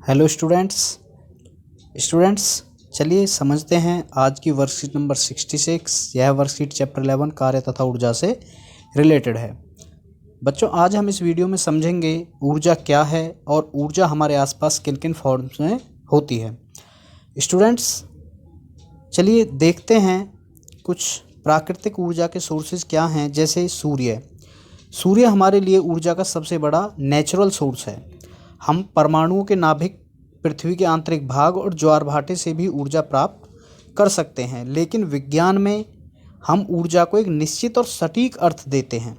Hello students चलिए समझते हैं आज की वर्कशीट नंबर 66। यह वर्कशीट चैप्टर 11 कार्य तथा ऊर्जा से रिलेटेड है। बच्चों, आज हम इस वीडियो में समझेंगे ऊर्जा क्या है और ऊर्जा हमारे आसपास किन किन फॉर्म्स में होती है। स्टूडेंट्स चलिए देखते हैं कुछ प्राकृतिक ऊर्जा के सोर्सेज क्या हैं। जैसे सूर्य हमारे लिए ऊर्जा का सबसे बड़ा नेचुरल सोर्स है। हम परमाणुओं के नाभिक, पृथ्वी के आंतरिक भाग और ज्वार भाटे से भी ऊर्जा प्राप्त कर सकते हैं, लेकिन विज्ञान में हम ऊर्जा को एक निश्चित और सटीक अर्थ देते हैं।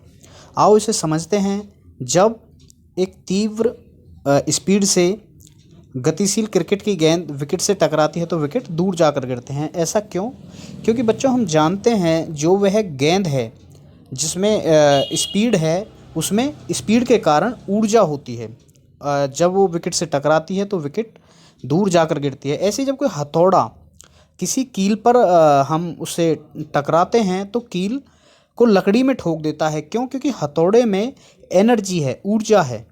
आओ इसे समझते हैं। जब एक तीव्र स्पीड से गतिशील क्रिकेट की गेंद विकेट से टकराती है तो विकेट दूर जाकर गिरते हैं। ऐसा क्यों? क्योंकि बच्चों हम जानते हैं जो वह गेंद है जिसमें स्पीड है, उसमें स्पीड के कारण ऊर्जा होती है। जब वो विकेट से टकराती है तो विकेट दूर जाकर गिरती है। ऐसे जब कोई हथौड़ा किसी कील पर हम उसे टकराते हैं तो कील को लकड़ी में ठोक देता है। क्यों? क्योंकि हथौड़े में एनर्जी है, ऊर्जा है।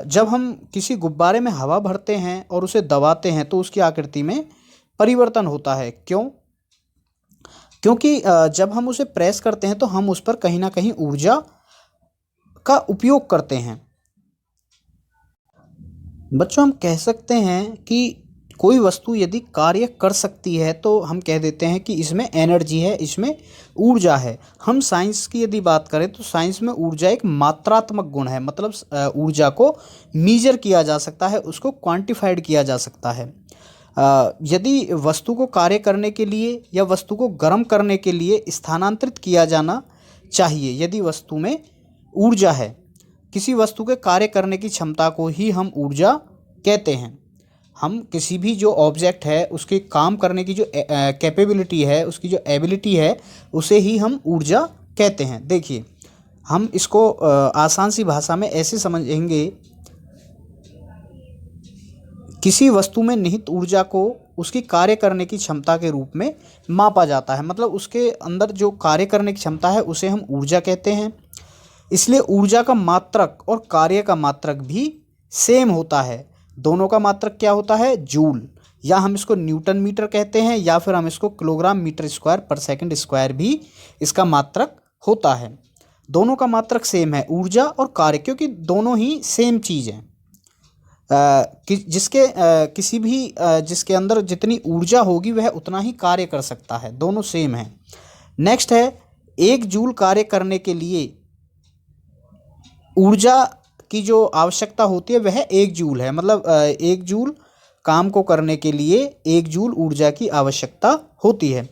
जब हम किसी गुब्बारे में हवा भरते हैं और उसे दबाते हैं तो उसकी आकृति में परिवर्तन होता है। क्यों? क्योंकि जब हम उसे प्रेस करते हैं तो हम उस पर कहीं ना कहीं ऊर्जा का उपयोग करते हैं। बच्चों, हम कह सकते हैं कि कोई वस्तु यदि कार्य कर सकती है तो हम कह देते हैं कि इसमें एनर्जी है, इसमें ऊर्जा है। हम साइंस की यदि बात करें तो साइंस में ऊर्जा एक मात्रात्मक गुण है। मतलब ऊर्जा को मीजर किया जा सकता है, उसको क्वांटिफाइड किया जा सकता है। यदि वस्तु को कार्य करने के लिए या वस्तु को गर्म करने के लिए स्थानांतरित किया जाना चाहिए, यदि वस्तु में ऊर्जा है, किसी वस्तु के कार्य करने की क्षमता को ही हम ऊर्जा कहते हैं। हम किसी भी जो ऑब्जेक्ट है उसके काम करने की जो कैपेबिलिटी है, उसकी जो एबिलिटी है, उसे ही हम ऊर्जा कहते हैं। देखिए, हम इसको आसान सी भाषा में ऐसे समझेंगे, किसी वस्तु में निहित ऊर्जा को उसकी कार्य करने की क्षमता के रूप में मापा जाता है। मतलब उसके अंदर जो कार्य करने की क्षमता है उसे हम ऊर्जा कहते हैं। इसलिए ऊर्जा का मात्रक और कार्य का मात्रक भी सेम होता है। दोनों का मात्रक क्या होता है? जूल, या हम इसको न्यूटन मीटर कहते हैं, या फिर हम इसको किलोग्राम मीटर स्क्वायर पर सेकंड स्क्वायर भी इसका मात्रक होता है। दोनों का मात्रक सेम है, ऊर्जा और कार्य, क्योंकि दोनों ही सेम चीज़ हैं। जिसके अंदर जितनी ऊर्जा होगी वह उतना ही कार्य कर सकता है। दोनों सेम है। नेक्स्ट है, 1 जूल कार्य करने के लिए ऊर्जा की जो आवश्यकता होती है वह 1 जूल है। मतलब 1 जूल काम को करने के लिए 1 जूल ऊर्जा की आवश्यकता होती है।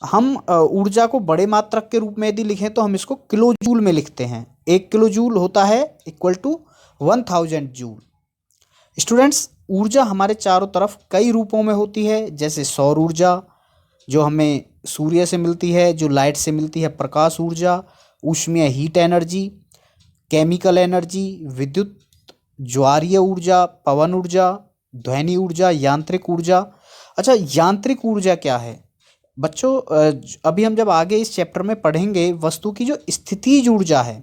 हम ऊर्जा को बड़े मात्रक के रूप में यदि लिखें तो हम इसको किलो जूल में लिखते हैं। 1 किलो जूल होता है इक्वल टू 1000 जूल। स्टूडेंट्स, ऊर्जा हमारे चारों तरफ कई रूपों में होती है। जैसे सौर ऊर्जा जो हमें सूर्य से मिलती है, जो लाइट से मिलती है, प्रकाश ऊर्जा, ऊष्मीय हीट एनर्जी, केमिकल एनर्जी, विद्युत ज्वारीय ऊर्जा, पवन ऊर्जा, ध्वनि ऊर्जा, यांत्रिक ऊर्जा। अच्छा, यांत्रिक ऊर्जा क्या है? बच्चों, अभी हम जब आगे इस चैप्टर में पढ़ेंगे, वस्तु की जो स्थितिज ऊर्जा है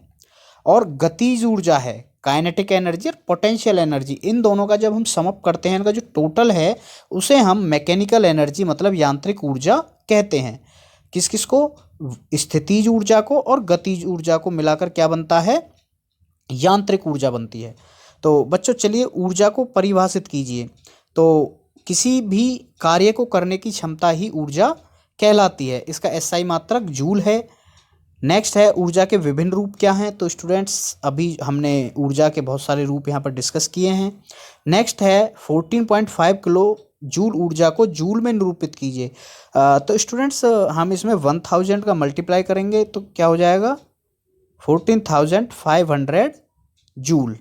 और गतिज ऊर्जा है, काइनेटिक एनर्जी और पोटेंशियल एनर्जी, इन दोनों का जब हम सम अप करते हैं, इनका जो टोटल है उसे हम मैकेनिकल एनर्जी मतलब यांत्रिक ऊर्जा कहते हैं। किस किस को? स्थितिज ऊर्जा को और गतिज ऊर्जा को मिलाकर क्या बनता है? यांत्रिक ऊर्जा बनती है। तो बच्चों चलिए ऊर्जा को परिभाषित कीजिए। तो किसी भी कार्य को करने की क्षमता ही ऊर्जा कहलाती है। इसका एसआई मात्रक जूल है। नेक्स्ट है, ऊर्जा के विभिन्न रूप क्या हैं? तो स्टूडेंट्स, अभी हमने ऊर्जा के बहुत सारे रूप यहाँ पर डिस्कस किए हैं। नेक्स्ट है 14.5 किलो जूल ऊर्जा को जूल में निरूपित कीजिए। तो स्टूडेंट्स, हम इसमें 1000 का मल्टीप्लाई करेंगे तो क्या हो जाएगा? 14,500 जूल।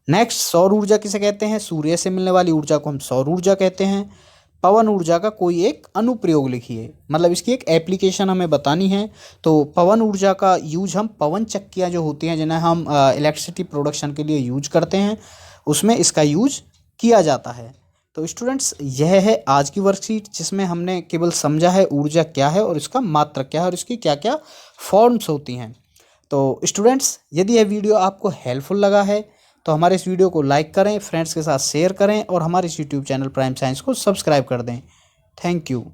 नेक्स्ट, सौर ऊर्जा किसे कहते हैं? सूर्य से मिलने वाली ऊर्जा को हम सौर ऊर्जा कहते हैं। पवन ऊर्जा का कोई एक अनुप्रयोग लिखिए, मतलब इसकी एक एप्लीकेशन हमें बतानी है। तो पवन ऊर्जा का यूज हम पवन चक्कियाँ जो होती हैं, जिन्हें हम इलेक्ट्रिसिटी प्रोडक्शन के लिए यूज करते हैं, उसमें इसका यूज किया जाता है। तो स्टूडेंट्स, यह है आज की वर्कशीट जिसमें हमने केवल समझा है ऊर्जा क्या है और इसका मात्रक क्या है और इसकी क्या क्या फॉर्म्स होती हैं। तो स्टूडेंट्स, यदि यह वीडियो आपको हेल्पफुल लगा है तो हमारे इस वीडियो को लाइक करें, फ्रेंड्स के साथ शेयर करें और हमारे इस यूट्यूब चैनल प्राइम साइंस को सब्सक्राइब कर दें। Thank you.